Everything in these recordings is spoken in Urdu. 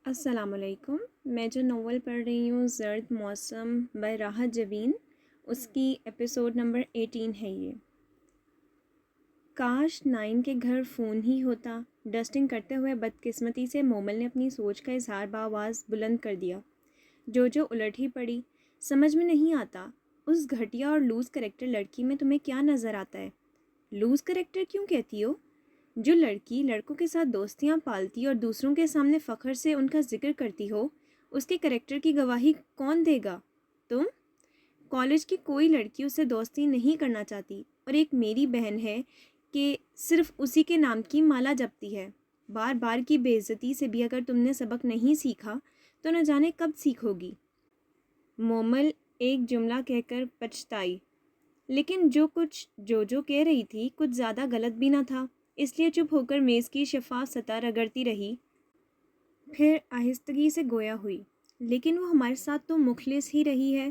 السلام علیکم. میں جو ناول پڑھ رہی ہوں زرد موسم بائی راحت جبین، اس کی ایپیسوڈ نمبر 18 ہے یہ. کاش 9 کے گھر فون ہی ہوتا. ڈسٹنگ کرتے ہوئے بدقسمتی سے مومل نے اپنی سوچ کا اظہار بآواز بلند کر دیا. جو الٹ ہی پڑی. سمجھ میں نہیں آتا اس گھٹیا اور لوز کریکٹر لڑکی میں تمہیں کیا نظر آتا ہے؟ لوز کریکٹر کیوں کہتی ہو؟ جو لڑکی لڑکوں کے ساتھ دوستیاں پالتی اور دوسروں کے سامنے فخر سے ان کا ذکر کرتی ہو، اس کے کریکٹر کی گواہی کون دے گا؟ تم؟ کالج کی کوئی لڑکی اسے دوستی نہیں کرنا چاہتی، اور ایک میری بہن ہے کہ صرف اسی کے نام کی مالا جپتی ہے. بار بار کی بے عزتی سے بھی اگر تم نے سبق نہیں سیکھا تو نہ جانے کب سیکھو گی. مومل ایک جملہ کہہ کر پچھتائی، لیکن جو کچھ جو کہہ رہی تھی کچھ زیادہ غلط بھی نہ تھا، اس لیے چپ ہو کر میز کی شفاف سطح رگڑتی رہی. پھر آہستگی سے گویا ہوئی، لیکن وہ ہمارے ساتھ تو مخلص ہی رہی ہے.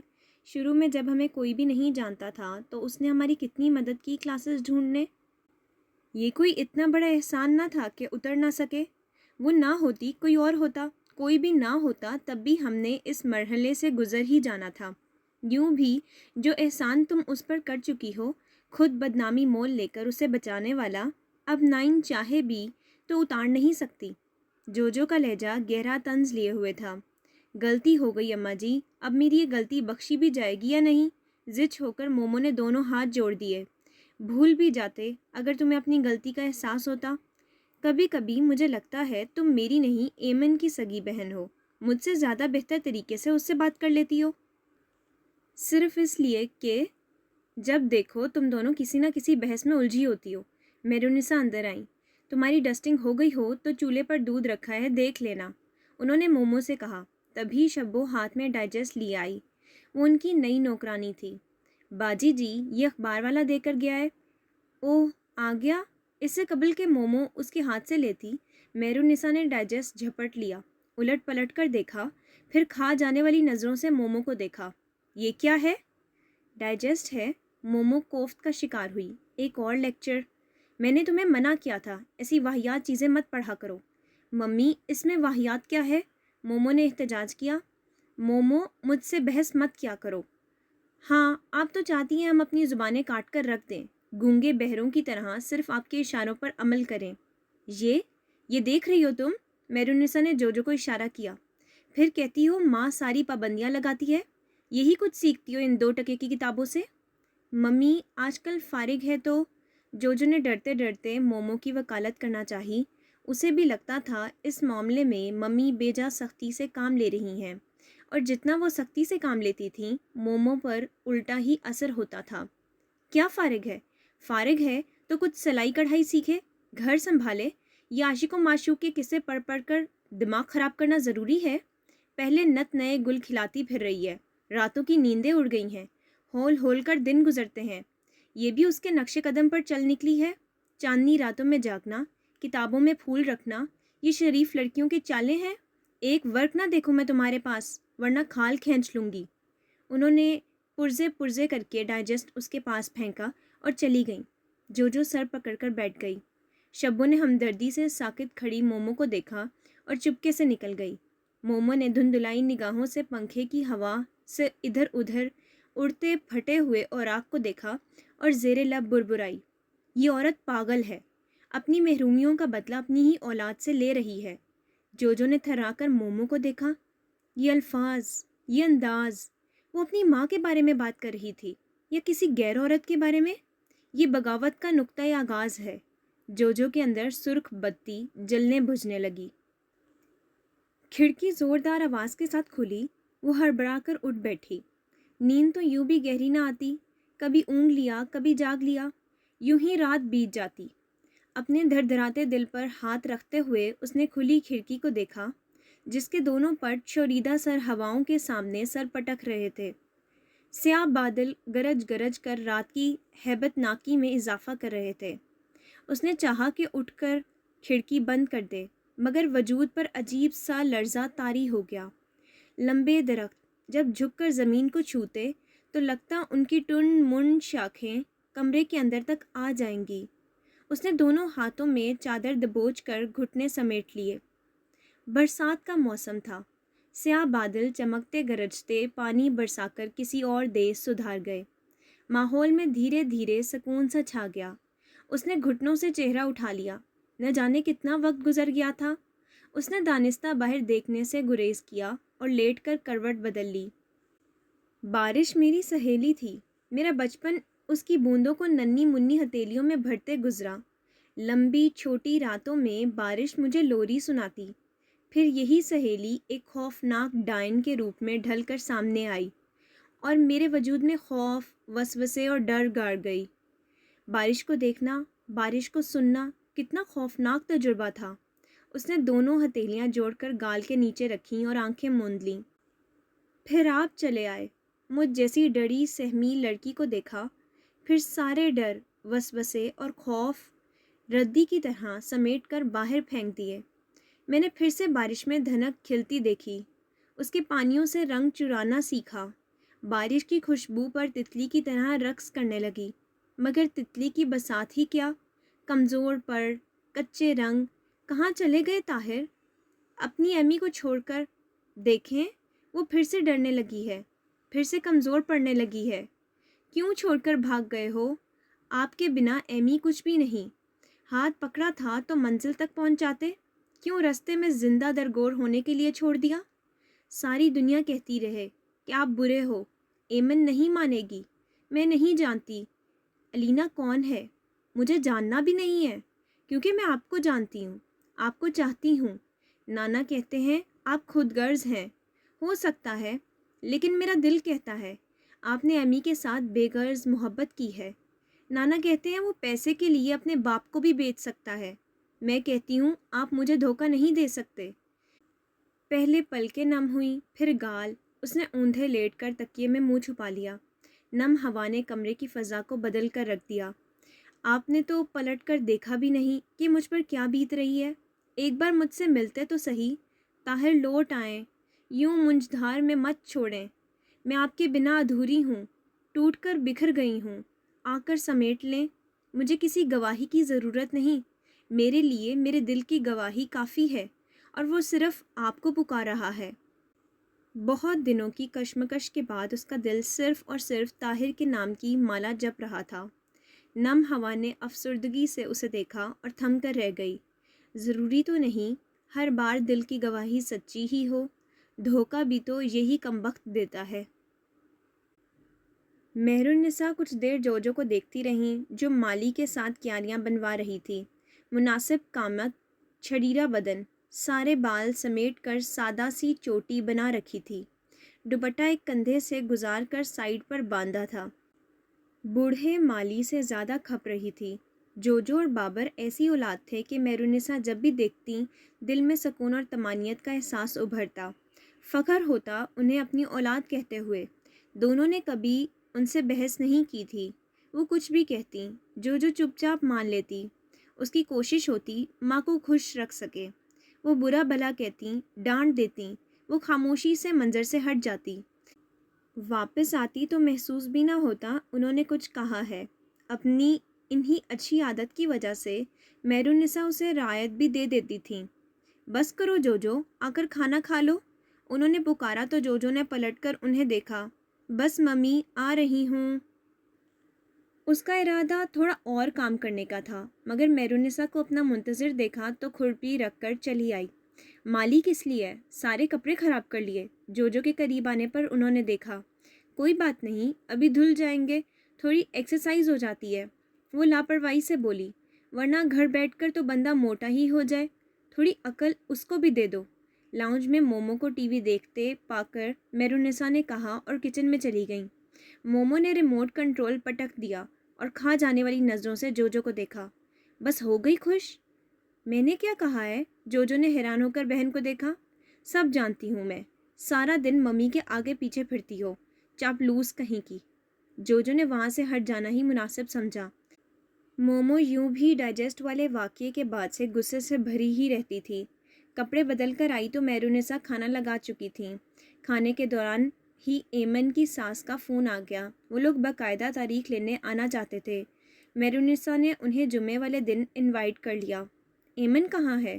شروع میں جب ہمیں کوئی بھی نہیں جانتا تھا تو اس نے ہماری کتنی مدد کی کلاسز ڈھونڈنے. یہ کوئی اتنا بڑا احسان نہ تھا کہ اتر نہ سکے. وہ نہ ہوتی کوئی اور ہوتا، کوئی بھی نہ ہوتا تب بھی ہم نے اس مرحلے سے گزر ہی جانا تھا. یوں بھی جو احسان تم اس پر کر چکی ہو، خود بدنامی مول لے کر اسے بچانے والا، اب 9 چاہے بھی تو اتار نہیں سکتی. جو کا لہجہ گہرا طنز لیے ہوئے تھا. غلطی ہو گئی اماں جی، اب میری یہ غلطی بخشی بھی جائے گی یا نہیں؟ زچ ہو کر مومو نے دونوں ہاتھ جوڑ دیے. بھول بھی جاتے اگر تمہیں اپنی غلطی کا احساس ہوتا. کبھی کبھی مجھے لگتا ہے تم میری نہیں ایمن کی سگی بہن ہو. مجھ سے زیادہ بہتر طریقے سے اس سے بات کر لیتی ہو، صرف اس لیے کہ جب دیکھو تم دونوں کسی نہ کسی بحث میں الجھی ہوتی ہو. میرونسا اندر آئیں. تمہاری ڈسٹنگ ہو گئی ہو تو چولہے پر دودھ رکھا ہے، دیکھ لینا، انہوں نے مومو سے کہا. تبھی شبو ہاتھ میں ڈائجسٹ لی آئی. وہ ان کی نئی نوکرانی تھی. باجی جی یہ اخبار والا دے کر گیا ہے. اوہ آ گیا. اس سے قبل کہ مومو اس کے ہاتھ سے لیتی، میرونسا نے ڈائجسٹ جھپٹ لیا، الٹ پلٹ کر دیکھا، پھر کھا جانے والی نظروں سے مومو کو دیکھا. یہ کیا ہے؟ ڈائجسٹ ہے. مومو کوفت کا شکار ہوئی. ایک اور لیکچر؟ میں نے تمہیں منع کیا تھا ایسی واہیات چیزیں مت پڑھا کرو. ممی اس میں واہیات کیا ہے؟ مومو نے احتجاج کیا. مومو مجھ سے بحث مت کیا کرو. ہاں آپ تو چاہتی ہیں ہم اپنی زبانیں کاٹ کر رکھ دیں، گونگے بہروں کی طرح صرف آپ کے اشاروں پر عمل کریں. یہ دیکھ رہی ہو تم؟ میرونسا نے جو کو اشارہ کیا. پھر کہتی ہو ماں ساری پابندیاں لگاتی ہے. یہی کچھ سیکھتی ہو ان 2 ٹکے کی کتابوں سے. ممی آج کل فارغ ہے تو جو نے ڈرتے ڈرتے مومو کی وکالت کرنا چاہی. اسے بھی لگتا تھا اس معاملے میں ممی بے جا سختی سے کام لے رہی ہیں، اور جتنا وہ سختی سے کام لیتی تھیں مومو پر الٹا ہی اثر ہوتا تھا. کیا فارغ ہے؟ فارغ ہے تو کچھ سلائی کڑھائی سیکھے، گھر سنبھالے. یہ عاشق و معشوق کے قصے پڑھ پڑھ کر دماغ خراب کرنا ضروری ہے؟ پہلے نت نئے گل کھلاتی پھر رہی ہے، راتوں کی نیندیں اڑ گئی ہیں، ہول کر دن گزرتے ہیں. یہ بھی اس کے نقش قدم پر چل نکلی ہے. چاندنی راتوں میں جاگنا، کتابوں میں پھول رکھنا، یہ شریف لڑکیوں کی چالیں ہیں. ایک ورق نہ دیکھوں میں تمہارے پاس ورنہ کھال کھینچ لوں گی. انہوں نے پرزے کر کے ڈائجسٹ اس کے پاس پھینکا اور چلی گئیں. جو سر پکڑ کر بیٹھ گئی. شبو نے ہمدردی سے ساکت کھڑی مومو کو دیکھا اور چپکے سے نکل گئی. مومو نے دھندلائی نگاہوں سے پنکھے کی ہوا سے ادھر ادھر اڑتے پھٹے ہوئے اوراق کو دیکھا اور زیر لب بربرائی. یہ عورت پاگل ہے، اپنی محرومیوں کا بدلہ اپنی ہی اولاد سے لے رہی ہے. جو نے تھرا کر مومو کو دیکھا. یہ الفاظ، یہ انداز، وہ اپنی ماں کے بارے میں بات کر رہی تھی یا کسی غیر عورت کے بارے میں؟ یہ بغاوت کا نقطۂ آغاز ہے. جو کے اندر سرخ بتی جلنے بجھنے لگی. کھڑکی زوردار آواز کے ساتھ کھلی. وہ ہڑبڑا کر اٹھ بیٹھی. نیند تو یوں بھی گہری نہ آتی، کبھی اونگ لیا کبھی جاگ لیا، یوں ہی رات بیت جاتی. اپنے دھڑدھڑاتے دل پر ہاتھ رکھتے ہوئے اس نے کھلی کھڑکی کو دیکھا، جس کے دونوں پٹ شوریدہ سر ہواؤں کے سامنے سر پٹک رہے تھے. سیاہ بادل گرج کر رات کی ہیبت ناکی میں اضافہ کر رہے تھے. اس نے چاہا کہ اٹھ کر کھڑکی بند کر دے، مگر وجود پر عجیب سا لرزہ طاری ہو گیا. لمبے درخت جب جھک کر زمین کو چھوتے تو لگتا ان کی ٹن من شاخیں کمرے کے اندر تک آ جائیں گی. اس نے دونوں ہاتھوں میں چادر دبوچ کر گھٹنے سمیٹ لیے. برسات کا موسم تھا۔ سیاہ بادل چمکتے گرجتے پانی برسا کر کسی اور دیس سدھار گئے۔ ماحول میں دھیرے دھیرے سکون سا چھا گیا۔ اس نے گھٹنوں سے چہرہ اٹھا لیا۔ نہ جانے کتنا وقت گزر گیا تھا۔ اس نے دانستہ باہر دیکھنے سے گریز کیا اور لیٹ کر کروٹ بدل لی۔ بارش میری سہیلی تھی۔ میرا بچپن اس کی بوندوں کو ننھی منھی ہتھیلیوں میں بھرتے گزرا۔ لمبی چھوٹی راتوں میں بارش مجھے لوری سناتی۔ پھر یہی سہیلی ایک خوفناک ڈائن کے روپ میں ڈھل کر سامنے آئی اور میرے وجود میں خوف، وسوسے اور ڈر گاڑ گئی۔ بارش کو دیکھنا، بارش کو سننا کتنا خوفناک تجربہ تھا۔ اس نے دونوں ہتھیلیاں جوڑ کر گال کے نیچے رکھیں اور آنکھیں موند لیں۔ پھر آپ چلے آئے۔ مجھ جیسی ڈری سہمی لڑکی کو دیکھا، پھر سارے ڈر، وسوسے اور خوف ردی کی طرح سمیٹ کر باہر پھینک دیے۔ میں نے پھر سے بارش میں دھنک کھلتی دیکھی، اس کے پانیوں سے رنگ چرانا سیکھا۔ بارش کی خوشبو پر تتلی کی طرح رقص کرنے لگی، مگر تتلی کی بساط ہی کیا، کمزور پر، کچے رنگ۔ کہاں چلے گئے طاہر؟ اپنی امی کو چھوڑ کر؟ دیکھیں، وہ پھر سے ڈرنے لگی ہے، پھر سے کمزور پڑنے لگی ہے۔ کیوں چھوڑ کر بھاگ گئے ہو؟ آپ کے بنا ایمی کچھ بھی نہیں۔ ہاتھ پکڑا تھا تو منزل تک پہنچاتے، کیوں رستے میں زندہ درگور ہونے کے لیے چھوڑ دیا؟ ساری دنیا کہتی رہے کہ آپ برے ہو، ایمن نہیں مانے گی۔ میں نہیں جانتی علینا کون ہے، مجھے جاننا بھی نہیں ہے، کیونکہ میں آپ کو جانتی ہوں، آپ کو چاہتی ہوں۔ نانا کہتے ہیں آپ خود غرض ہیں، ہو سکتا ہے، لیکن میرا دل کہتا ہے آپ نے امی کے ساتھ بے غرض محبت کی ہے۔ نانا کہتے ہیں وہ پیسے کے لیے اپنے باپ کو بھی بیچ سکتا ہے۔ میں کہتی ہوں آپ مجھے دھوکہ نہیں دے سکتے۔ پہلے پلکیں نم ہوئیں، پھر گال۔ اس نے اوندھے لیٹ کر تکیے میں منہ چھپا لیا۔ نم ہوا نے کمرے کی فضا کو بدل کر رکھ دیا۔ آپ نے تو پلٹ کر دیکھا بھی نہیں کہ مجھ پر کیا بیت رہی ہے۔ ایک بار مجھ سے ملتے تو صحیح، طاہر لوٹ آئیں، یوں منجھدار میں مت چھوڑیں۔ میں آپ کے بنا ادھوری ہوں، ٹوٹ کر بکھر گئی ہوں، آ کر سمیٹ لیں۔ مجھے کسی گواہی کی ضرورت نہیں، میرے لیے میرے دل کی گواہی کافی ہے، اور وہ صرف آپ کو پکار رہا ہے۔ بہت دنوں کی کشمکش کے بعد اس کا دل صرف اور صرف طاہر کے نام کی مالا جپ رہا تھا۔ نم ہوا نے افسردگی سے اسے دیکھا اور تھم کر رہ گئی۔ ضروری تو نہیں ہر بار دل کی گواہی سچی ہی ہو، دھوکہ بھی تو یہی کمبخت دیتا ہے۔ مہرالنساء کچھ دیر جوجو کو دیکھتی رہیں، جو مالی کے ساتھ کیاریاں بنوا رہی تھی۔ مناسب قامت، چھڑیرا بدن، سارے بال سمیٹ کر سادہ سی چوٹی بنا رکھی تھی۔ دوپٹہ ایک کندھے سے گزار کر سائیڈ پر باندھا تھا۔ بوڑھے مالی سے زیادہ کھپ رہی تھی۔ جوجو اور بابر ایسی اولاد تھے کہ مہرالنساء جب بھی دیکھتیں دل میں سکون اور طمانینت کا احساس ابھرتا۔ فخر ہوتا انہیں اپنی اولاد کہتے ہوئے۔ دونوں نے کبھی ان سے بحث نہیں کی تھی۔ وہ کچھ بھی کہتیں، جوجو چپ چاپ مان لیتی۔ اس کی کوشش ہوتی ماں کو خوش رکھ سکے۔ وہ برا بھلا کہتیں، ڈانٹ دیتیں، وہ خاموشی سے منظر سے ہٹ جاتی۔ واپس آتی تو محسوس بھی نہ ہوتا انہوں نے کچھ کہا ہے۔ اپنی انہی اچھی عادت کی وجہ سے مہرالنساء اسے رعایت بھی دے دیتی تھیں۔ بس کرو جوجو، آ کر کھانا کھا لو۔ انہوں نے پکارا تو جوجو نے پلٹ کر انہیں دیکھا۔ بس ممی، آ رہی ہوں۔ اس کا ارادہ تھوڑا اور کام کرنے کا تھا، مگر مہرالنساء کو اپنا منتظر دیکھا تو کھرپی رکھ کر چلی آئی۔ مالی کس لیے؟ سارے کپڑے خراب کر لیے۔ جوجو کے قریب آنے پر انہوں نے دیکھا۔ کوئی بات نہیں، ابھی دھل جائیں گے، تھوڑی ایکسرسائز ہو جاتی ہے۔ وہ لاپرواہی سے بولی، ورنہ گھر بیٹھ کر تو بندہ موٹا ہی ہو جائے، تھوڑی عقل اس کو بھی دے دو۔ لاؤنج میں مومو کو ٹی وی دیکھتے پا کر مہرالنساء نے کہا اور کچن میں چلی گئیں۔ مومو نے ریموٹ کنٹرول پٹک دیا اور کھا جانے والی نظروں سے جوجو کو دیکھا۔ بس ہو گئی خوش؟ میں نے کیا کہا ہے؟ جوجو نے حیران ہو کر بہن کو دیکھا۔ سب جانتی ہوں میں، سارا دن ممی کے آگے پیچھے پھرتی ہو، چاپلوس کہیں کی۔ جوجو نے وہاں سے ہٹ جانا ہی مناسب سمجھا۔ مومو یوں بھی ڈائجسٹ والے واقعے کے بعد سے غصے سے بھری ہی رہتی تھی۔ کپڑے بدل کر آئی تو مہرالنساء کھانا لگا چکی تھیں۔ کھانے کے دوران ہی ایمن کی ساس کا فون آ گیا۔ وہ لوگ باقاعدہ تاریخ لینے آنا چاہتے تھے۔ مہرالنساء نے انہیں جمعے والے دن انوائٹ کر لیا۔ ایمن کہاں ہے؟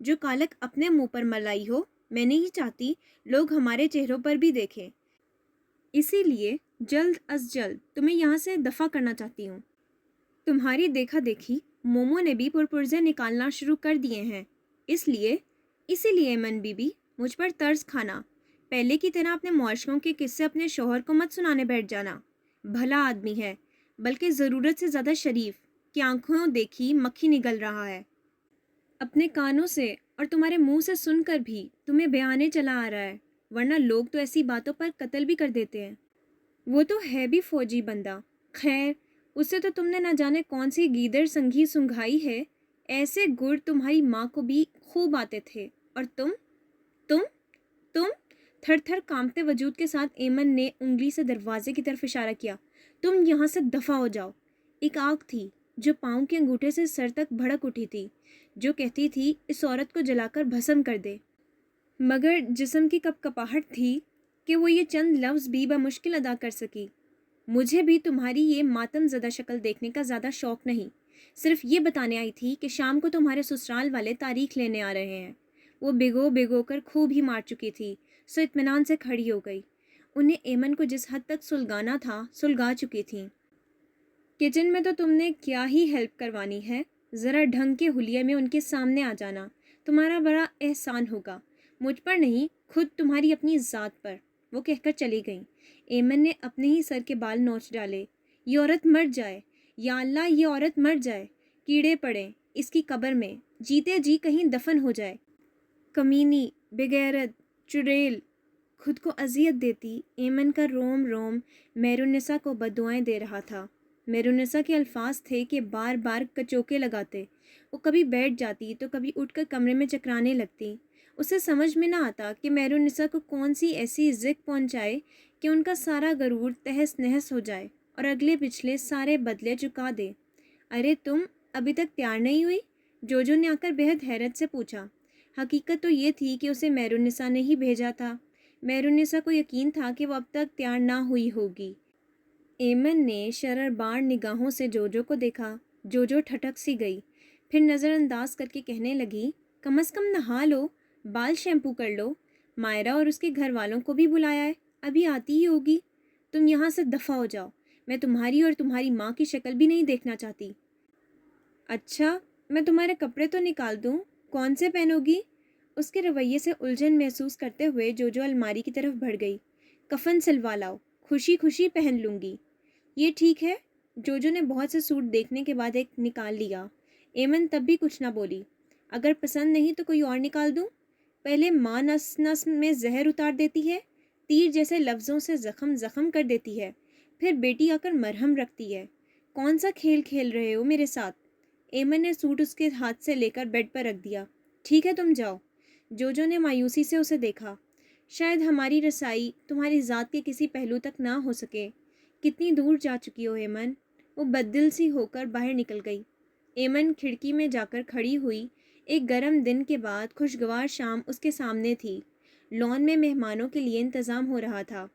جو کالک اپنے منہ پر ملائی ہو میں نہیں چاہتی لوگ ہمارے چہروں پر بھی دیکھیں، اسی لیے جلد از جلد تمہیں یہاں سے دفع کرنا چاہتی ہوں۔ تمہاری دیکھا دیکھی مومو نے بھی پرپرزے نکالنا شروع کر دیے ہیں، اسی لیے ایمن بی بی مجھ پر طرز کھانا، پہلے کی طرح اپنے معاشقوں کے قصے اپنے شوہر کو مت سنانے بیٹھ جانا۔ بھلا آدمی ہے، بلکہ ضرورت سے زیادہ شریف، کہ آنکھوں دیکھی مکھی نگل رہا ہے اپنے کانوں سے، اور تمہارے منہ سے سن کر بھی تمہیں بیانے چلا آ رہا ہے، ورنہ لوگ تو ایسی باتوں پر قتل بھی کر دیتے ہیں۔ وہ تو ہے بھی فوجی بندہ، خیر اسے تو تم نے نہ جانے کون سی گیدڑ سنگھی سنگھائی ہے، ایسے گر تمہاری ماں کو بھی خوب آتے تھے، اور تم تم تھر تھر کانپتے وجود کے ساتھ ایمن نے انگلی سے دروازے کی طرف اشارہ کیا۔ تم یہاں سے دفع ہو جاؤ۔ ایک آگ تھی جو پاؤں کے انگوٹھے سے سر تک بھڑک اٹھی تھی، جو کہتی تھی اس عورت کو جلا کر بھسم کر دے، مگر جسم کی کپ کپاہٹ تھی کہ وہ یہ چند لفظ بھی بمشکل ادا کر سکی۔ مجھے بھی تمہاری یہ ماتم زدہ شکل دیکھنے کا زیادہ شوق نہیں، صرف یہ بتانے آئی تھی کہ شام کو تمہارے سسرال والے تاریخ لینے آ رہے ہیں۔ وہ بھگو کر خوب ہی مار چکی تھی، سو اطمینان سے کھڑی ہو گئی۔ انہیں ایمن کو جس حد تک سلگانا تھا سلگا چکی تھیں۔ کچن میں تو تم نے کیا ہی ہیلپ کروانی ہے، ذرا ڈھنگ کے حلیے میں ان کے سامنے آ جانا، تمہارا بڑا احسان ہوگا، مجھ پر نہیں، خود تمہاری اپنی ذات پر، وہ کہہ کر چلی گئیں۔ ایمن نے اپنے ہی سر کے بال نوچ ڈالے۔ یہ عورت مر جائے، یا اللہ یہ عورت مر جائے، کیڑے پڑیں اس کی قبر میں، جیتے جی کہیں دفن ہو جائے۔ کمینی، بغیرت، چڑیل، خود کو اذیت دیتی ایمن کا روم روم مہرالنساء کو بددعائیں دے رہا تھا۔ مہرالنساء کے الفاظ تھے کہ بار بار کچوکے لگاتے، وہ کبھی بیٹھ جاتی تو کبھی اٹھ کر کمرے میں چکرانے لگتی۔ اسے سمجھ میں نہ آتا کہ مہرالنساء کو کون سی ایسی ذک پہنچائے کہ ان کا سارا غرور تہس نہس ہو جائے اور اگلے پچھلے سارے بدلے چکا دے۔ ارے تم ابھی تک تیار نہیں ہوئی؟ جوجو نے آ کر بہت حیرت سے پوچھا۔ حقیقت تو یہ تھی کہ اسے مہرالنساء نے ہی بھیجا تھا۔ مہرالنساء کو یقین تھا کہ وہ اب تک تیار نہ ہوئی ہوگی۔ ایمن نے شرربار نگاہوں سے جوجو کو دیکھا۔ جوجو ٹھٹک سی گئی، پھر نظر انداز کر کے کہنے لگی، کم از کم نہا لو، بال شیمپو کر لو، مائرہ اور اس کے گھر والوں کو بھی بلایا ہے، ابھی آتی ہی ہوگی۔ تم یہاں سے دفع ہو جاؤ، میں تمہاری اور تمہاری ماں کی شکل بھی نہیں دیکھنا چاہتی۔ اچھا، میں تمہارے کپڑے تو نکال دوں، کون سے پہنو گی؟ اس کے رویے سے الجھن محسوس کرتے ہوئے جوجو الماری کی طرف بڑھ گئی۔ کفن سلوا لاؤ، خوشی خوشی پہن لوں گی۔ یہ ٹھیک ہے۔ جوجو نے بہت سے سوٹ دیکھنے کے بعد ایک نکال لیا۔ ایمن تب بھی کچھ نہ بولی۔ اگر پسند نہیں تو کوئی اور نکال دوں؟ پہلے ماں نس نس میں زہر اتار دیتی ہے، تیر جیسے لفظوں سے زخم کر دیتی ہے، پھر بیٹی آ کر مرہم رکھتی ہے۔ کون سا کھیل کھیل رہے ہو میرے ساتھ؟ ایمن نے سوٹ اس کے ہاتھ سے لے کر بیڈ پر رکھ دیا۔ ٹھیک ہے تم جاؤ۔ جوجو نے مایوسی سے اسے دیکھا۔ شاید ہماری رسائی تمہاری ذات کے کسی پہلو تک نہ ہو سکے۔ کتنی دور جا چکی ہو ایمن؟ وہ بددل سی ہو کر باہر نکل گئی۔ ایمن کھڑکی میں جا کر کھڑی ہوئی۔ ایک گرم دن کے بعد خوشگوار شام اس کے سامنے تھی۔ لان میں مہمانوں کے لیے انتظام ہو رہا تھا۔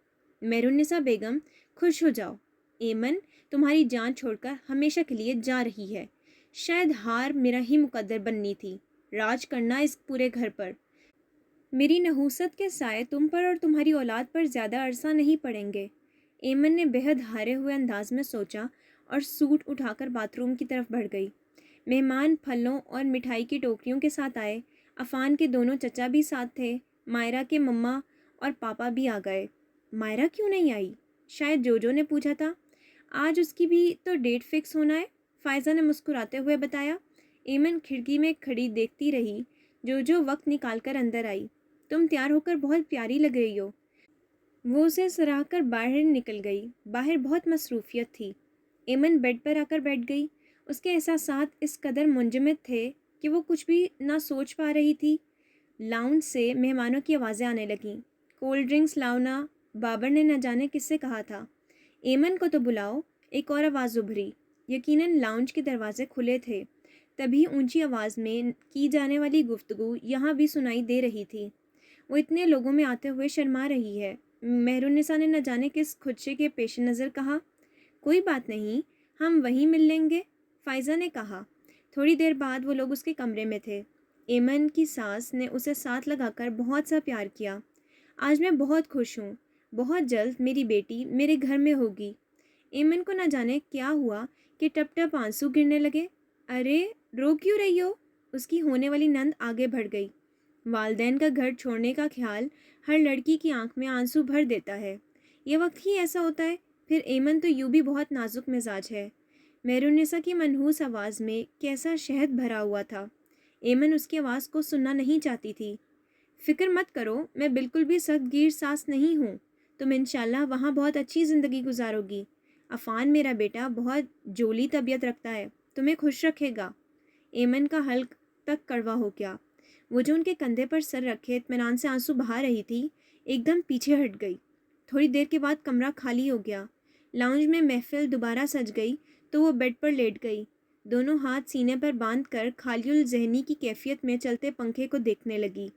مہرالنساء بیگم، خوش ہو جاؤ، ایمن تمہاری جان چھوڑ کر ہمیشہ کے لیے جا رہی ہے۔ شاید ہار میرا ہی مقدر بننی تھی، راج کرنا اس پورے گھر پر۔ میری نحوست کے سائے تم پر اور تمہاری اولاد پر زیادہ عرصہ نہیں پڑیں گے۔ ایمن نے بہت ہارے ہوئے انداز میں سوچا اور سوٹ اٹھا کر باتھ روم کی طرف بڑھ گئی۔ مہمان پھلوں اور مٹھائی کی ٹوکریوں کے ساتھ آئے۔ عفان کے دونوں چچا بھی ساتھ تھے۔ مائرہ کے مما اور پاپا بھی آ گئے۔ مائرہ کیوں نہیں آئی؟ شاید جوجو نے پوچھا تھا۔ آج اس کی بھی تو ڈیٹ فکس ہونا ہے، فائزہ نے مسکراتے ہوئے بتایا۔ ایمن کھڑکی میں کھڑی دیکھتی رہی۔ جوجو وقت نکال کر اندر آئی۔ تم تیار ہو کر بہت پیاری لگ رہی ہو۔ وہ اسے سراہ کر باہر نکل گئی۔ باہر بہت مصروفیت تھی۔ ایمن بیڈ پر آ کر بیٹھ گئی۔ اس کے احساسات اس قدر منجمد تھے کہ وہ کچھ بھی نہ سوچ پا رہی تھی۔ لاؤنج سے مہمانوں کی آوازیں آنے لگیں۔ کولڈ ڈرنکس لاؤ نا، بابر نے نہ جانے کس سے کہا تھا۔ ایمن کو تو بلاؤ، ایک اور آواز ابھری۔ یقیناً لاؤنج کے دروازے کھلے تھے، تبھی اونچی آواز میں کی جانے والی گفتگو یہاں بھی سنائی دے رہی تھی۔ وہ اتنے لوگوں میں آتے ہوئے شرما رہی ہے۔ مہرالنساء نے نہ جانے کس خدشے کے پیش نظر کہا۔ کوئی بات نہیں، ہم وہیں مل لیں گے، فائزہ نے کہا۔ تھوڑی دیر بعد وہ لوگ اس کے کمرے میں تھے۔ ایمن کی ساس نے اسے ساتھ لگا کر بہت سا پیار کیا۔ آج میں بہت خوش ہوں، بہت جلد میری بیٹی میرے گھر میں ہوگی۔ ایمن کو نہ جانے کیا ہوا کہ ٹپ ٹپ آنسو گرنے لگے۔ ارے رو کیوں رہی ہو؟ اس کی ہونے والی نند آگے بڑھ گئی۔ والدین کا گھر چھوڑنے کا خیال ہر لڑکی کی آنکھ میں آنسو بھر دیتا ہے، یہ وقت ہی ایسا ہوتا ہے۔ پھر ایمن تو یوں بھی بہت نازک مزاج ہے۔ مہرالنساء کی منحوس آواز میں کیسا شہد بھرا ہوا تھا۔ ایمن اس کی آواز کو سننا نہیں چاہتی تھی۔ فکر مت کرو، میں بالکل بھی سخت گیر ساس نہیں ہوں، تم انشاءاللہ وہاں بہت اچھی زندگی گزارو گی۔ عفان میرا بیٹا بہت جولی طبیعت رکھتا ہے، تمہیں خوش رکھے گا۔ ایمن کا حلق تک کڑوا ہو گیا۔ وہ جو ان کے کندھے پر سر رکھے اطمینان سے آنسو بہا رہی تھی، ایک دم پیچھے ہٹ گئی۔ تھوڑی دیر کے بعد کمرہ خالی ہو گیا۔ لاؤنج میں محفل دوبارہ سج گئی تو وہ بیڈ پر لیٹ گئی، دونوں ہاتھ سینے پر باندھ کر خالی الذہنی کی کیفیت میں چلتے پنکھے کو دیکھنے لگی۔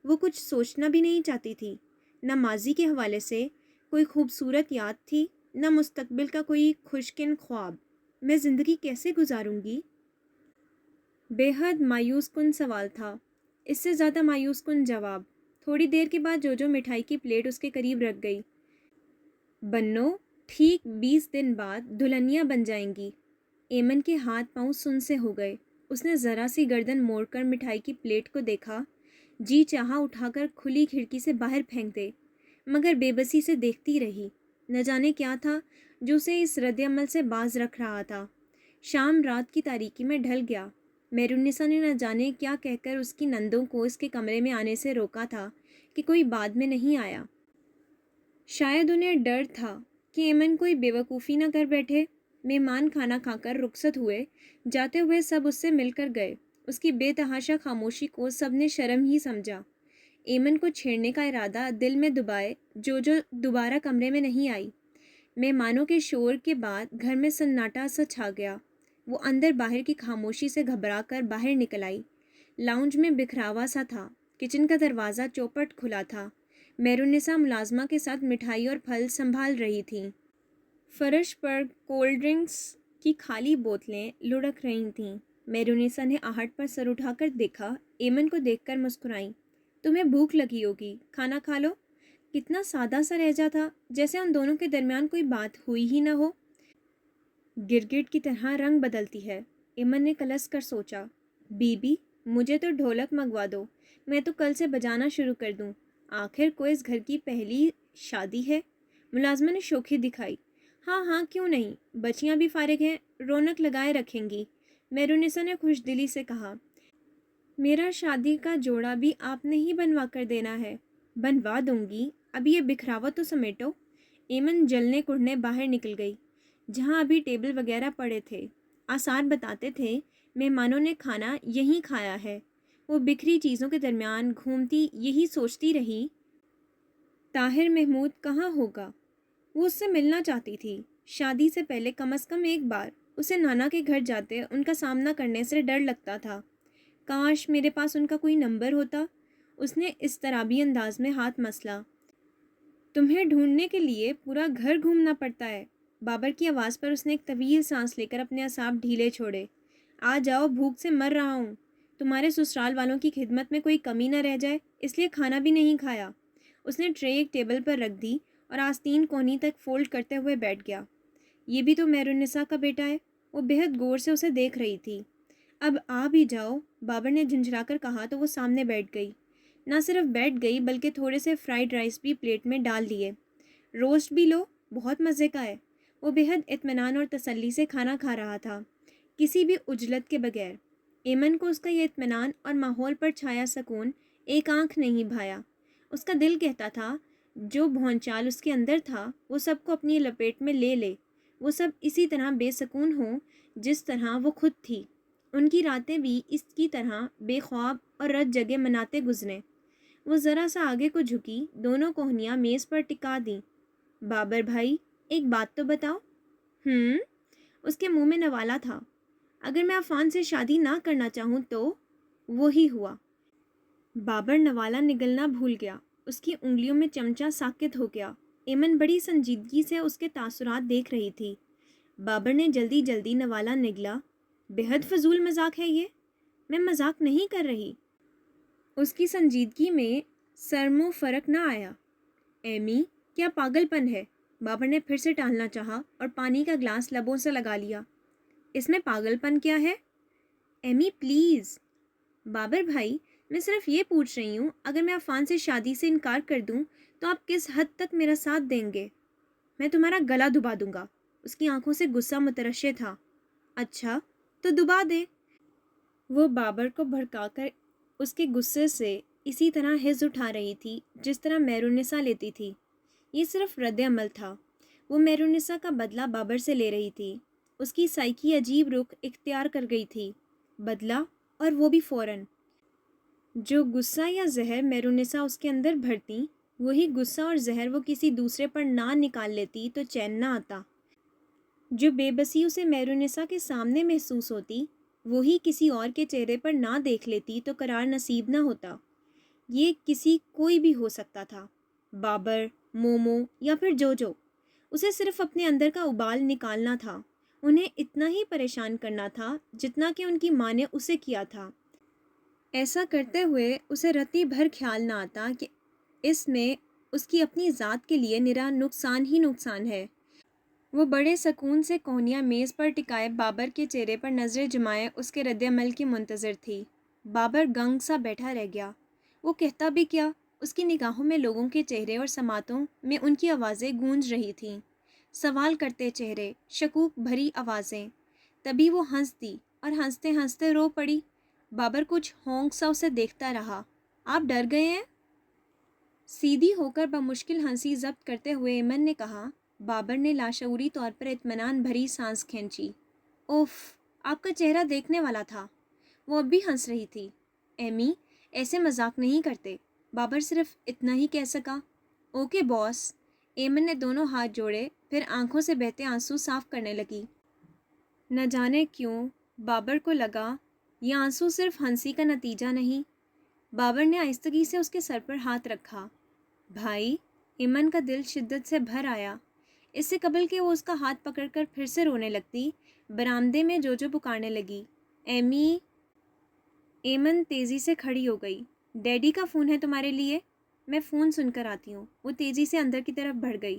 وہ کچھ سوچنا بھی نہیں چاہتی تھی، نہ ماضی کے حوالے سے کوئی خوبصورت یاد تھی، نہ مستقبل کا کوئی خوشکن خواب۔ میں زندگی کیسے گزاروں گی؟ بے حد مایوس کن سوال تھا، اس سے زیادہ مایوس کن جواب۔ تھوڑی دیر کے بعد جو مٹھائی کی پلیٹ اس کے قریب رکھ گئی۔ بنو، ٹھیک 20 دن بعد دلہنیاں بن جائیں گی۔ ایمن کے ہاتھ پاؤں سن سے ہو گئے۔ اس نے ذرا سی گردن موڑ کر مٹھائی کی پلیٹ کو دیکھا، جی چاہا اٹھا کر کھلی کھڑکی سے باہر پھینک دے، مگر بے بسی سے دیکھتی رہی۔ نہ جانے کیا تھا جو اسے اس رد عمل سے باز رکھ رہا تھا۔ شام رات کی تاریکی میں ڈھل گیا۔ مہرالنساء نے نہ جانے کیا کہہ کر اس کی نندوں کو اس کے کمرے میں آنے سے روکا تھا کہ کوئی بعد میں نہیں آیا۔ شاید انہیں ڈر تھا کہ ایمن کوئی بیوقوفی نہ کر بیٹھے۔ مہمان کھانا کھا کر رخصت ہوئے، جاتے ہوئے سب اس سے مل کر گئے۔ اس کی بے تحاشا خاموشی کو سب نے شرم ہی سمجھا۔ ایمن کو چھیڑنے کا ارادہ دل میں دبائے جو دوبارہ کمرے میں نہیں آئی۔ مہمانوں کے شور کے بعد گھر میں سناٹا سا چھا گیا۔ وہ اندر باہر کی خاموشی سے گھبرا کر باہر نکل آئی۔ لاؤنج میں بکھراوا سا تھا، کچن کا دروازہ چوپٹ کھلا تھا۔ مہرالنساء ملازمہ کے ساتھ مٹھائی اور پھل سنبھال رہی تھیں۔ فرش پر کولڈ ڈرنکس کی خالی بوتلیں لڑک رہی تھیں۔ مہرالنساء نے آہٹ پر سر اٹھا کر دیکھا، ایمن کو دیکھ کر مسکرائیں۔ تمہیں بھوک لگی ہوگی، کھانا کھا لو۔ کتنا سادہ سا لہجہ تھا، جیسے ان دونوں کے درمیان کوئی بات ہوئی ہی نہ ہو۔ گرگٹ کی طرح رنگ بدلتی ہے، ایمن نے کلس کر سوچا۔ بی بی، مجھے تو ڈھولک منگوا دو، میں تو کل سے بجانا شروع کر دوں۔ آخر کو اس گھر کی پہلی شادی ہے۔ ملازمہ نے شوخی دکھائی۔ ہاں ہاں کیوں نہیں، بچیاں بھی فارغ ہیں، رونق لگائے رکھیں گی۔ مہرالنساء نے خوش دلی سے کہا۔ میرا شادی کا جوڑا بھی آپ نے ہی بنوا کر دینا ہے۔ بنوا دوں گی، ابھی یہ بکھراوا تو سمیٹو۔ ایمن جلنے کڑھنے باہر نکل گئی، جہاں ابھی ٹیبل وغیرہ پڑے تھے۔ آثار بتاتے تھے مہمانوں نے کھانا یہیں کھایا ہے۔ وہ بکھری چیزوں کے درمیان گھومتی یہی سوچتی رہی، طاہر محمود کہاں ہوگا؟ وہ اس سے ملنا چاہتی تھی، شادی سے پہلے کم از کم ایک بار۔ اسے نانا کے گھر جاتے ان کا سامنا کرنے سے ڈر لگتا تھا۔ کاش میرے پاس ان کا کوئی نمبر ہوتا۔ اس نے اضطرابی انداز میں ہاتھ مسلا۔ تمہیں ڈھونڈنے کے لیے پورا گھر گھومنا پڑتا ہے۔ بابر کی آواز پر اس نے ایک طویل سانس لے کر اپنے اعصاب ڈھیلے چھوڑے۔ آ جاؤ، بھوک سے مر رہا ہوں۔ تمہارے سسرال والوں کی خدمت میں کوئی کمی نہ رہ جائے، اس لیے کھانا بھی نہیں کھایا۔ اس نے ٹرے ایک ٹیبل پر رکھ دی اور آستین کونی تک فولڈ کرتے ہوئے بیٹھ گیا۔ یہ بھی تو مہرالنساء کا بیٹا ہے۔ وہ بہت غور سے اسے دیکھ رہی تھی۔ اب آ بھی جاؤ، بابر نے جھنجھلا کر کہا تو وہ سامنے بیٹھ گئی۔ نہ صرف بیٹھ گئی بلکہ تھوڑے سے فرائیڈ رائس بھی پلیٹ میں ڈال دیے۔ روسٹ بھی لو، بہت مزے کا ہے۔ وہ بہت اطمینان اور تسلی سے کھانا کھا رہا تھا، کسی بھی عجلت کے بغیر۔ ایمن کو اس کا یہ اطمینان اور ماحول پر چھایا سکون ایک آنکھ نہیں بھایا۔ اس کا دل کہتا تھا جو بھونچال اس کے اندر تھا وہ سب کو اپنی لپیٹ میں لے لے، وہ سب اسی طرح بے سکون ہوں جس طرح وہ خود تھی۔ ان کی راتیں بھی اس کی طرح بے خواب اور رت جگے مناتے گزریں۔ وہ ذرا سا آگے کو جھکی، دونوں کوہنیاں میز پر ٹکا دیں۔ بابر بھائی، ایک بات تو بتاؤ۔ اس کے منہ میں نوالا تھا۔ اگر میں عفان سے شادی نہ کرنا چاہوں تو؟ وہی ہوا۔ بابر نوالا نگلنا بھول گیا، اس کی انگلیوں میں چمچہ ساکت ہو گیا۔ ایمن بڑی سنجیدگی سے اس کے تاثرات دیکھ رہی تھی۔ بابر نے جلدی جلدی نوالا نگلا۔ بہت فضول مذاق ہے یہ، میں مذاق نہیں کر رہی۔ اس کی سنجیدگی میں سرمو فرق نہ آیا۔ ایمی، کیا پاگل پن ہے؟ بابر نے پھر سے ٹالنا چاہا اور پانی کا گلاس لبوں سے لگا لیا۔ اس میں پاگل پن کیا ہے؟ ایمی پلیز۔ بابر بھائی، میں صرف یہ پوچھ رہی ہوں، اگر میں عفان سے شادی سے انکار کر دوں تو آپ کس حد تک میرا ساتھ دیں گے؟ میں تمہارا گلا دبا دوں گا۔ اس کی آنکھوں سے غصہ مترشح تھا۔ اچھا تو دبا دے۔ وہ بابر کو بھڑکا کر اس کے غصے سے اسی طرح حز اٹھا رہی تھی جس طرح مہرالنساء لیتی تھی۔ یہ صرف رد عمل تھا۔ وہ مہرالنساء کا بدلہ بابر سے لے رہی تھی۔ اس کی سائیکی عجیب رخ اختیار کر گئی تھی۔ بدلہ، اور وہ بھی فوراً۔ جو غصہ یا زہر مہرالنساء اس کے اندر بھرتی، وہی غصہ اور زہر وہ کسی دوسرے پر نہ نکال لیتی تو چین نہ آتا۔ جو بے بسی اسے مہرالنساء کے سامنے محسوس ہوتی، وہی کسی اور کے چہرے پر نہ دیکھ لیتی تو قرار نصیب نہ ہوتا۔ یہ کسی کوئی بھی ہو سکتا تھا، بابر، مومو یا پھر جو اسے صرف اپنے اندر کا ابال نکالنا تھا۔ انہیں اتنا ہی پریشان کرنا تھا جتنا کہ ان کی ماں نے اسے کیا تھا۔ ایسا کرتے ہوئے اسے رتی بھر خیال نہ آتا کہ اس میں اس کی اپنی ذات کے لیے نرا نقصان ہی نقصان ہے۔ وہ بڑے سکون سے کوہنیاں میز پر ٹکائے بابر کے چہرے پر نظریں جمائے اس کے رد عمل کی منتظر تھی۔ بابر گنگ سا بیٹھا رہ گیا۔ وہ کہتا بھی کیا؟ اس کی نگاہوں میں لوگوں کے چہرے اور سماعتوں میں ان کی آوازیں گونج رہی تھیں، سوال کرتے چہرے، شکوک بھری آوازیں۔ تبھی وہ ہنس دی اور ہنستے ہنستے رو پڑی۔ بابر کچھ ہونک سا اسے دیکھتا رہا۔ آپ ڈر گئے ہیں؟ سیدھی ہو کر بمشکل ہنسی ضبط کرتے ہوئے ایمن نے کہا۔ بابر نے لاشعوری طور پر اطمینان بھری سانس کھینچی۔ اوف، آپ کا چہرہ دیکھنے والا تھا۔ وہ اب بھی ہنس رہی تھی۔ ایمی، ایسے مذاق نہیں کرتے۔ بابر صرف اتنا ہی کہہ سکا۔ اوکے باس۔ ایمن نے دونوں ہاتھ جوڑے، پھر آنکھوں سے بہتے آنسو صاف کرنے لگی۔ نہ جانے کیوں بابر کو لگا یہ آنسو صرف ہنسی کا نتیجہ نہیں۔ بابر نے آہستگی سے اس کے سر پر ہاتھ رکھا۔ بھائی، ایمن کا دل شدت سے بھر آیا۔ اس سے قبل کہ وہ اس کا ہاتھ پکڑ کر پھر سے رونے لگتی، برآمدے میں جو پکارنے لگی، ایمی۔ ایمن تیزی سے کھڑی ہو گئی۔ ڈیڈی کا فون ہے تمہارے لیے؟ میں فون سن کر آتی ہوں۔ وہ تیزی سے اندر کی طرف بڑھ گئی۔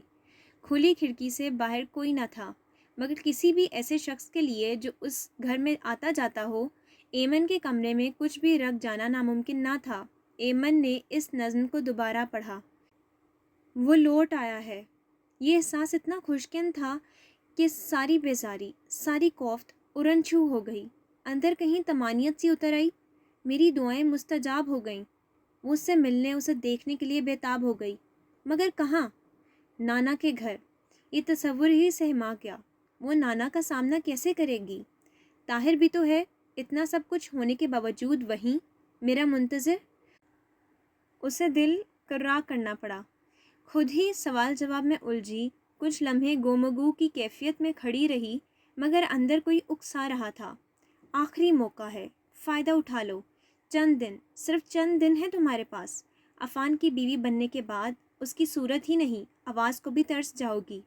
کھلی کھڑکی سے باہر کوئی نہ تھا، مگر کسی بھی ایسے شخص کے لیے جو اس گھر میں آتا جاتا ہو، ایمن کے کمرے میں کچھ بھی رکھ جانا ناممکن نہ تھا۔ ایمن نے اس نظم کو دوبارہ پڑھا۔ وہ لوٹ آیا ہے۔ یہ احساس اتنا خوشگوار تھا کہ ساری بیزاری، ساری کوفت اورن چھو ہو گئی۔ اندر کہیں طمانینت سی اتر آئی۔ میری دعائیں مستجاب ہو گئیں۔ وہ اس سے ملنے، اسے دیکھنے کے لیے بےتاب ہو گئی۔ مگر کہاں؟ نانا کے گھر۔ یہ تصور ہی سہما گیا۔ وہ نانا کا سامنا کیسے کرے گی؟ طاہر بھی تو ہے، اتنا سب کچھ ہونے کے باوجود وہیں میرا منتظر۔ اسے دل کرا کرنا پڑا۔ خود ہی سوال جواب میں الجھی، کچھ لمحے گومگو کی کیفیت میں کھڑی رہی، مگر اندر کوئی اکسا رہا تھا۔ آخری موقع ہے، فائدہ اٹھا لو۔ چند دن، صرف چند دن ہے تمہارے پاس۔ عفان کی بیوی بننے کے بعد اس کی صورت ہی نہیں، آواز کو بھی ترس جاؤ گی۔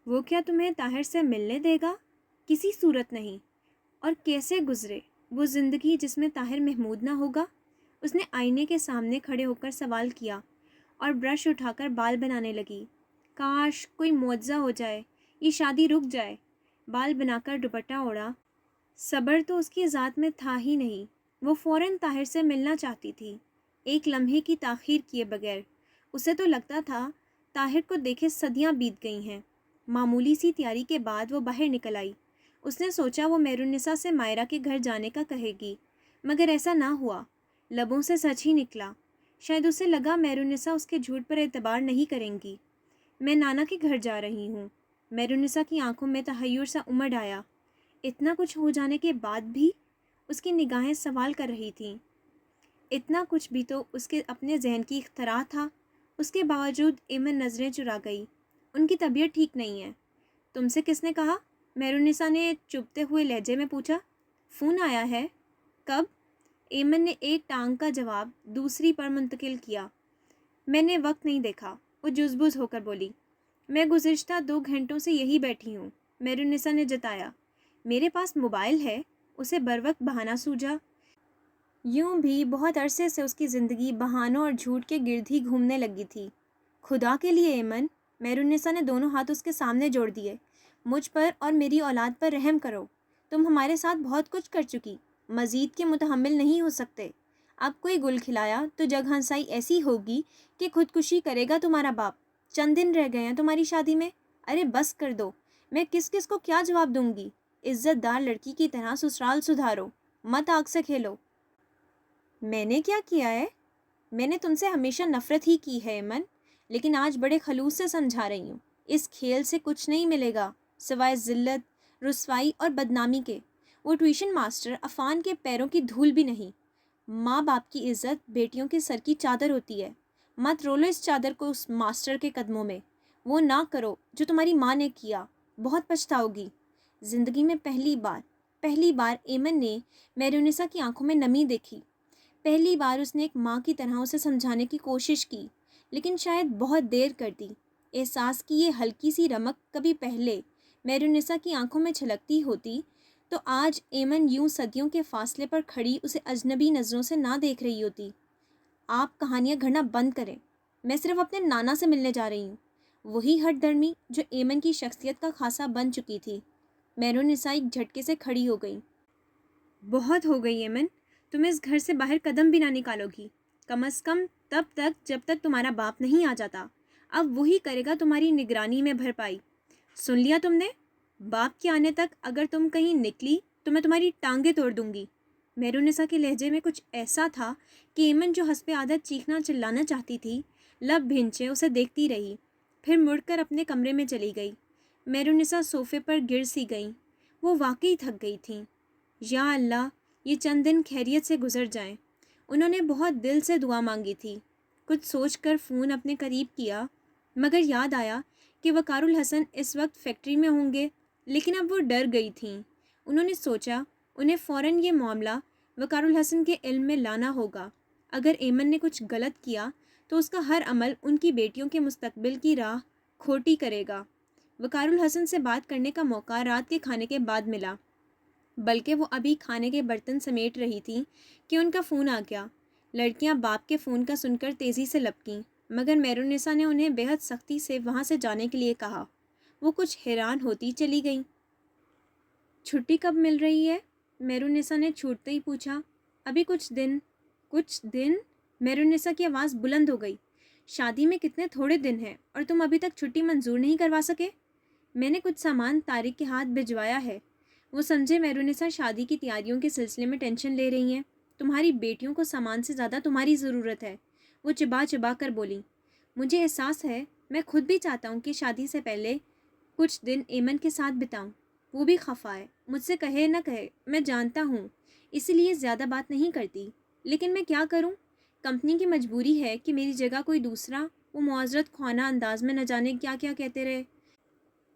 وہ کیا تمہیں طاہر سے ملنے دے گا؟ کسی صورت نہیں۔ اور کیسے گزرے وہ زندگی جس میں طاہر محمود نہ ہوگا؟ اس نے آئینے کے سامنے کھڑے ہو کر سوال کیا اور برش اٹھا کر بال بنانے لگی۔ کاش کوئی معجزہ ہو جائے، یہ شادی رک جائے۔ بال بنا کر دوپٹہ اوڑھا۔ صبر تو اس کی ذات میں تھا ہی نہیں۔ وہ فوراً طاہر سے ملنا چاہتی تھی، ایک لمحے کی تاخیر کیے بغیر۔ اسے تو لگتا تھا طاہر کو دیکھے صدیاں بیت گئی ہیں۔ معمولی سی تیاری کے بعد وہ باہر نکل آئی۔ اس نے سوچا وہ مہرالنساء سے مائرہ کے گھر جانے کا کہے گی، مگر ایسا نہ ہوا۔ لبوں سے سچ ہی نکلا۔ شاید اسے لگا مہرالنساء اس کے جھوٹ پر اعتبار نہیں کریں گی۔ میں نانا کے گھر جا رہی ہوں۔ مہرالنساء کی آنکھوں میں تحیر سا امڈ آیا۔ اتنا کچھ ہو جانے کے بعد بھی اس کی نگاہیں سوال کر رہی تھیں۔ اتنا کچھ بھی تو اس کے اپنے ذہن کی اختراع تھا۔ اس کے باوجود ایمن نظریں چرا گئی۔ ان کی طبیعت ٹھیک نہیں ہے۔ تم سے کس نے کہا؟ مہرالنساء نے چبھتے ہوئے لہجے میں پوچھا۔ فون آیا ہے؟ کب؟ ایمن نے ایک ٹانگ کا جواب دوسری پر منتقل کیا۔ میں نے وقت نہیں دیکھا، وہ جزبز ہو کر بولی۔ میں گزشتہ 2 گھنٹوں سے یہی بیٹھی ہوں، مہرالنساء نے جتایا۔ میرے پاس موبائل ہے، اسے بروقت بہانہ سوجا۔ یوں بھی بہت عرصے سے اس کی زندگی بہانوں اور جھوٹ کے گرد ہی گھومنے لگی تھی۔ خدا کے لیے ایمن، میرونسا نے دونوں ہاتھ اس کے سامنے جوڑ دیے، مجھ پر اور میری اولاد پر رحم کرو۔ تم ہمارے ساتھ بہت کچھ کر چکی، مزید کے متحمل نہیں ہو سکتے۔ اب کوئی گل کھلایا تو جگ ہنسائی ایسی ہوگی کہ خودکشی کرے گا تمہارا باپ۔ چند دن رہ گئے ہیں تمہاری شادی میں، ارے بس کر دو۔ میں کس کس کو کیا جواب دوں گی؟ عزت دار لڑکی کی طرح سسرال سدھارو، مت آگ سے کھیلو۔ میں نے کیا کیا ہے؟ میں نے تم سے ہمیشہ نفرت ہی کی ہے ایمن، لیکن آج بڑے خلوص سے سمجھا رہی ہوں، اس کھیل سے کچھ نہیں ملے گا سوائے ذلت، رسوائی اور بدنامی کے۔ وہ ٹیوشن ماسٹر عفان کے پیروں کی دھول بھی نہیں۔ ماں باپ کی عزت بیٹیوں کے سر کی چادر ہوتی ہے۔ مت رولو اس چادر کو اس ماسٹر کے قدموں میں۔ وہ نہ کرو جو تمہاری ماں نے کیا، بہت پچھتاؤ گی۔ زندگی میں پہلی بار ایمن نے میرونسا کی آنکھوں میں نمی دیکھی۔ پہلی بار اس نے ایک ماں کی طرح اسے سمجھانے کی کوشش کی، لیکن شاید بہت دیر کر دی۔ احساس کی یہ ہلکی سی رمق کبھی پہلے میرونسا کی آنکھوں میں چھلکتی ہوتی تو آج ایمن یوں صدیوں کے فاصلے پر کھڑی اسے اجنبی نظروں سے نہ دیکھ رہی ہوتی۔ آپ کہانیاں گھڑنا بند کریں، میں صرف اپنے نانا سے ملنے جا رہی ہوں۔ وہی ہٹ درمی جو ایمن کی شخصیت کا خاصا بن چکی تھی۔ میرونسا ایک جھٹکے سے کھڑی ہو گئی۔ بہت ہو گئی ایمن، تم اس گھر سے باہر قدم بھی نہ نکالو گی، کم از کم تب تک جب تک تمہارا باپ نہیں آ جاتا۔ اب وہی کرے گا تمہاری نگرانی میں بھرپائی۔ سن لیا تم نے؟ باپ کے آنے تک اگر تم کہیں نکلی تو میں تمہاری ٹانگیں توڑ دوں گی۔ میرونسا کے لہجے میں کچھ ایسا تھا کہ ایمن جو حسب عادت چیخنا چلانا چاہتی تھی، لب بھنچے اسے دیکھتی رہی، پھر مڑ کر اپنے کمرے میں چلی گئی۔ میرونسا صوفے پر گر سی گئیں۔ وہ واقعی تھک گئی تھیں۔ یا اللہ، یہ چند دن خیریت سے گزر جائیں۔ انہوں نے بہت دل سے دعا مانگی تھی۔ کچھ سوچ کر فون اپنے قریب کیا، مگر یاد آیا کہ وقار الحسن اس وقت فیکٹری میں ہوں گے، لیکن اب وہ ڈر گئی تھیں۔ انہوں نے سوچا انہیں فوراً یہ معاملہ وقار الحسن کے علم میں لانا ہوگا۔ اگر ایمن نے کچھ غلط کیا تو اس کا ہر عمل ان کی بیٹیوں کے مستقبل کی راہ کھوٹی کرے گا۔ وقار الحسن سے بات کرنے کا موقع رات کے کھانے کے بعد ملا، بلکہ وہ ابھی کھانے کے برتن سمیٹ رہی تھیں کہ ان کا فون آ گیا۔ لڑکیاں باپ کے فون کا سن کر تیزی سے لپکیں، مگر میرونسا نے انہیں بے حد سختی سے وہاں سے جانے کے لیے کہا۔ وہ کچھ حیران ہوتی چلی گئیں۔ چھٹی کب مل رہی ہے؟ میرونسا نے چھوٹتے ہی پوچھا۔ ابھی کچھ دن۔ کچھ دن؟ میرونسا کی آواز بلند ہو گئی۔ شادی میں کتنے تھوڑے دن ہیں اور تم ابھی تک چھٹی منظور نہیں کروا سکے؟ میں نے کچھ سامان طارق کے ہاتھ بھجوایا ہے۔ وہ سمجھے میرونسا شادی کی تیاریوں کے سلسلے میں ٹینشن لے رہی ہیں۔ تمہاری بیٹیوں کو سامان سے زیادہ تمہاری ضرورت ہے، وہ چبا چبا کر بولی۔ مجھے احساس ہے، میں خود بھی چاہتا ہوں کہ شادی سے پہلے کچھ دن ایمن کے ساتھ بتاؤں۔ وہ بھی خفا ہے، مجھ سے کہے نہ کہے میں جانتا ہوں، اسی لیے زیادہ بات نہیں کرتی، لیکن میں کیا کروں؟ کمپنی کی مجبوری ہے کہ میری جگہ کوئی دوسرا۔ وہ معذرت خوانا انداز میں نہ جانے کیا کیا کہتے رہے۔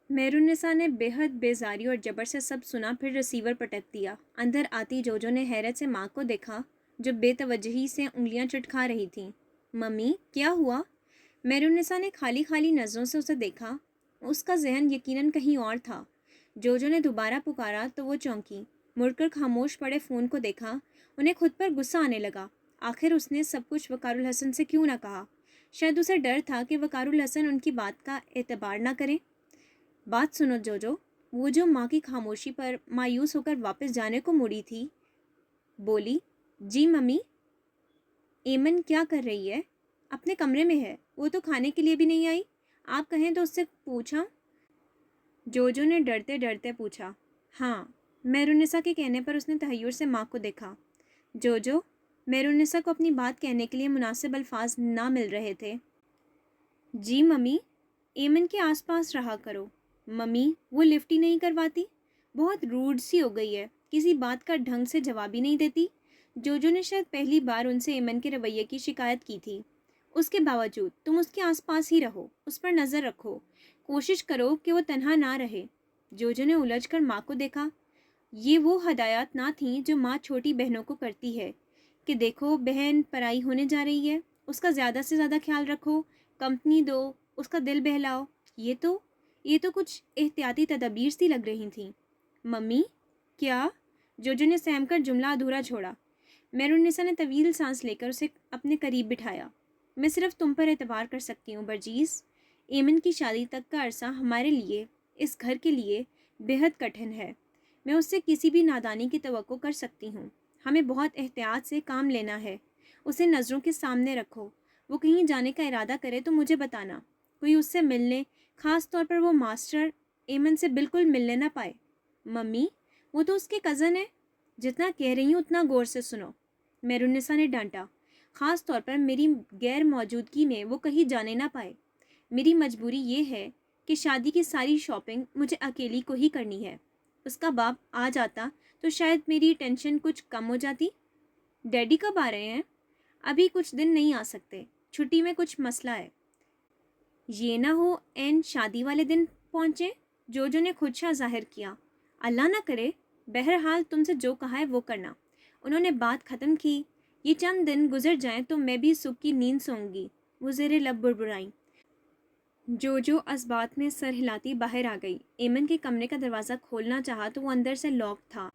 میرونسا نے بے حد بیزاری اور جبر سے سب سنا، پھر ریسیور پٹک دیا۔ اندر آتی جوجو نے حیرت سے ماں کو دیکھا جو بے توجہی سے انگلیاں چٹکا رہی تھیں۔ ممی، کیا ہوا؟ میرونسا نے خالی خالی نظروں سے اسے دیکھا۔ اس کا ذہن یقیناً کہیں اور تھا۔ جوجو نے دوبارہ پکارا تو وہ چونکی، مڑ کر خاموش پڑے فون کو دیکھا۔ انہیں خود پر غصہ آنے لگا۔ آخر اس نے سب کچھ وقار الحسن سے کیوں نہ کہا؟ شاید اسے ڈر تھا کہ وقار الحسن ان کی بات کا اعتبار نہ کریں۔ بات سنو جوجو، وہ جو ماں کی خاموشی پر مایوس ہو کر واپس جانے کو مڑی تھی، بولی۔ جی ممی۔ ایمن کیا کر رہی ہے؟ اپنے کمرے میں ہے، وہ تو کھانے کے لیے بھی نہیں آئی۔ آپ کہیں تو اس سے پوچھا؟ جوجو نے ڈرتے ڈرتے پوچھا۔ ہاں۔ میرونسا کے کہنے پر اس نے تحیر سے ماں کو دیکھا۔ جوجو، میرونسا کو اپنی بات کہنے کے لیے مناسب الفاظ نہ مل رہے تھے۔ جی ممی۔ ایمن کے آس پاس رہا کرو۔ ممی، وہ لفٹ ہی نہیں کرواتی، بہت روڈ سی ہو گئی ہے، کسی بات کا ڈھنگ سے جواب ہی نہیں دیتی۔ جوجو نے شاید پہلی بار ان سے ایمن کے رویے کی شکایت کی تھی۔ اس کے باوجود تم اس کے آس پاس ہی رہو، اس پر نظر رکھو، کوشش کرو کہ وہ تنہا نہ رہے۔ جوجو نے الجھ کر ماں کو دیکھا۔ یہ وہ ہدایات نہ تھیں جو ماں چھوٹی بہنوں کو کرتی ہے کہ دیکھو بہن پرائی ہونے جا رہی ہے، اس کا زیادہ سے زیادہ خیال رکھو، کمپنی دو، اس کا دل بہلاؤ۔ یہ تو کچھ احتیاطی تدابیر سی لگ رہی تھیں۔ ممی، کیا؟ جوجو نے سہم کر جملہ ادھورا چھوڑا۔ میرونسا نے طویل سانس لے کر اسے اپنے قریب بٹھایا۔ میں صرف تم پر اعتبار کر سکتی ہوں برجیس۔ ایمن کی شادی تک کا عرصہ ہمارے لیے، اس گھر کے لیے بےحد کٹھن ہے۔ میں اس سے کسی بھی نادانی کی توقع کر سکتی ہوں۔ ہمیں بہت احتیاط سے کام لینا ہے۔ اسے نظروں کے سامنے رکھو۔ وہ کہیں جانے کا ارادہ کرے تو مجھے بتانا۔ کوئی اس سے ملنے، خاص طور پر وہ ماسٹر ایمن سے بالکل ملنے نہ پائے۔ ممی، وہ تو اس کے کزن ہے۔ جتنا کہہ رہی ہوں اتنا غور سے سنو، میرونسا نے ڈانٹا۔ خاص طور پر میری غیر موجودگی میں وہ کہیں جانے نہ پائے۔ میری مجبوری یہ ہے کہ شادی کی ساری شاپنگ مجھے اکیلی کو ہی کرنی ہے۔ اس کا باپ آ جاتا تو شاید میری ٹینشن کچھ کم ہو جاتی۔ ڈیڈی کب آ رہے ہیں؟ ابھی کچھ دن نہیں آ سکتے، چھٹی میں کچھ مسئلہ ہے۔ یہ نہ ہو این شادی والے دن پہنچے؟ جوجو نے خدشہ ظاہر کیا۔ اللہ نہ کرے، بہرحال تم سے جو کہا ہے وہ کرنا۔ انہوں نے بات ختم کی۔ یہ چند دن گزر جائیں تو میں بھی سکھ کی نیند سوں گی، وہ زیر لب بڑبڑائیں۔ جوجو اس بات میں سر ہلاتی باہر آ گئی۔ ایمن کے کمرے کا دروازہ کھولنا چاہا تو وہ اندر سے لاک تھا۔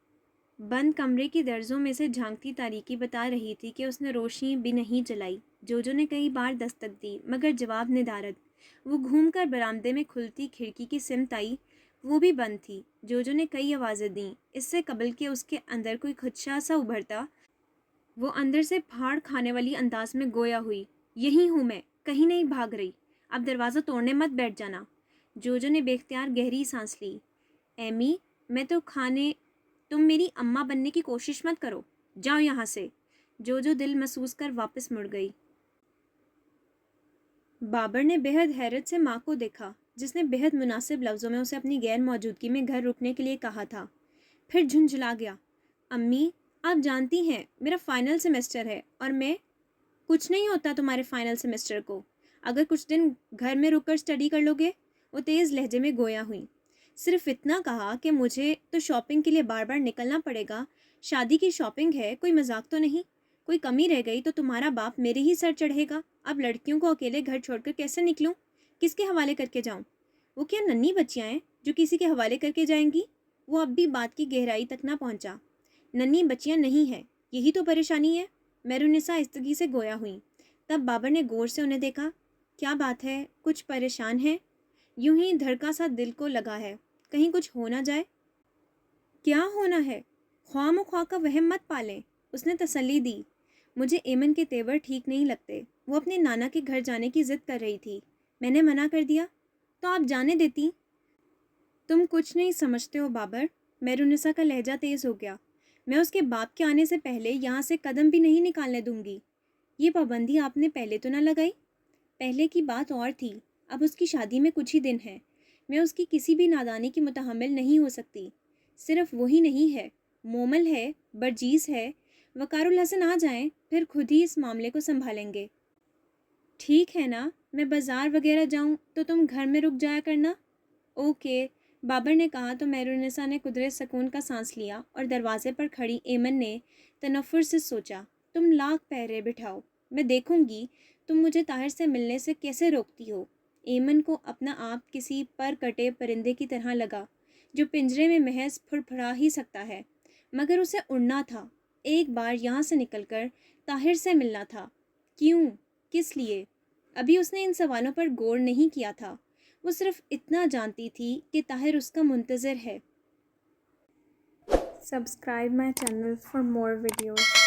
بند کمرے کی درزوں میں سے جھانکتی تاریکی بتا رہی تھی کہ اس نے روشنی بھی نہیں جلائی۔ جوجو نے کئی بار دستک دی مگر جواب ندارد۔ وہ گھوم کر برآمدے میں کھلتی کھڑکی کی سمت آئی، وہ بھی بند تھی۔ جوجو نے کئی آوازیں دیں، اس سے قبل کہ اس کے اندر کوئی خدشہ سا ابھرتا۔ وہ اندر سے پھاڑ کھانے والی انداز میں گویا ہوئی، یہی ہوں میں، کہیں نہیں بھاگ رہی۔ اب دروازہ توڑنے مت بیٹھ جانا۔ جوجو نے بے اختیار گہری سانس لی۔ ایمی، تم میری اماں بننے کی کوشش مت کرو، جاؤ یہاں سے۔ جوجو دل محسوس کر واپس مڑ گئی۔ بابر نے بہت حیرت سے ماں کو دیکھا، جس نے بہت مناسب لفظوں میں اسے اپنی غیر موجودگی میں گھر رکنے کے لیے کہا تھا۔ پھر جھنجھلا گیا۔ امی، آپ جانتی ہیں میرا فائنل سیمسٹر ہے اور میں… کچھ نہیں ہوتا تمہارے فائنل سیمسٹر کو، اگر کچھ دن گھر میں رک کر اسٹڈی کر لو گے، وہ تیز لہجے میں گویا ہوئی۔ صرف اتنا کہا کہ مجھے تو شاپنگ کے لیے بار بار نکلنا پڑے گا۔ شادی کی شاپنگ ہے، کوئی مذاق تو نہیں؟ کوئی کمی رہ گئی تو تمہارا باپ میرے ہی سر چڑھے گا۔ اب لڑکیوں کو اکیلے گھر چھوڑ کر کیسے نکلوں؟ کس کے حوالے کر کے جاؤں؟ وہ کیا ننھی بچیاں ہیں جو کسی کے حوالے کر کے جائیں گی؟ وہ اب بھی بات کی گہرائی تک نہ پہنچا۔ ننھی بچیاں نہیں ہیں، یہی تو پریشانی ہے۔ میرونسا آہستگی سے گویا ہوئیں۔ تب بابر نے غور سے انہیں دیکھا۔ کیا بات ہے، کچھ پریشان ہے؟ یوں ہی دھڑکا سا دل کو لگا ہے، کہیں کچھ ہو نہ جائے۔ کیا ہونا ہے؟ خواہ مخواہ کا وہم مت پالیں، اس نے تسلی دی۔ مجھے ایمن کے تیور ٹھیک نہیں لگتے۔ وہ اپنے نانا کے گھر جانے کی ضد کر رہی تھی، میں نے منع کر دیا، تو آپ جانے دیتی۔ تم کچھ نہیں سمجھتے ہو بابر۔ میرونسا کا لہجہ تیز ہو گیا۔ میں اس کے باپ کے آنے سے پہلے یہاں سے قدم بھی نہیں نکالنے دوں گی۔ یہ پابندی آپ نے پہلے تو نہ لگائی؟ پہلے کی بات اور تھی، اب اس کی شادی میں کچھ ہی دن ہیں۔ میں اس کی کسی بھی نادانی کی متحمل نہیں ہو سکتی۔ صرف وہی نہیں ہے، مومل ہے، برجیس ہے، وقار الحسن آ جائیں، پھر خود ہی اس معاملے کو سنبھالیں گے۔ ٹھیک ہے نا، میں بازار وغیرہ جاؤں تو تم گھر میں رک جایا کرنا۔ اوکے، بابر نے کہا تو میرونسا نے قدرے سکون کا سانس لیا اور دروازے پر کھڑی ایمن نے تنفر سے سوچا، تم لاکھ پہرے بٹھاؤ، میں دیکھوں گی تم مجھے طاہر سے ملنے سے کیسے روکتی ہو۔ ایمن کو اپنا آپ کسی پر کٹے پرندے کی طرح لگا جو پنجرے میں محض پھڑ پھڑا ہی سکتا ہے، مگر اسے اڑنا تھا، ایک بار یہاں سے نکل کر طاہر سے ملنا تھا۔ کیوں؟ کس لیے؟ ابھی اس نے ان سوالوں پر غور نہیں کیا تھا۔ وہ صرف اتنا جانتی تھی کہ طاہر اس کا منتظر ہے۔ Subscribe my channel for more videos.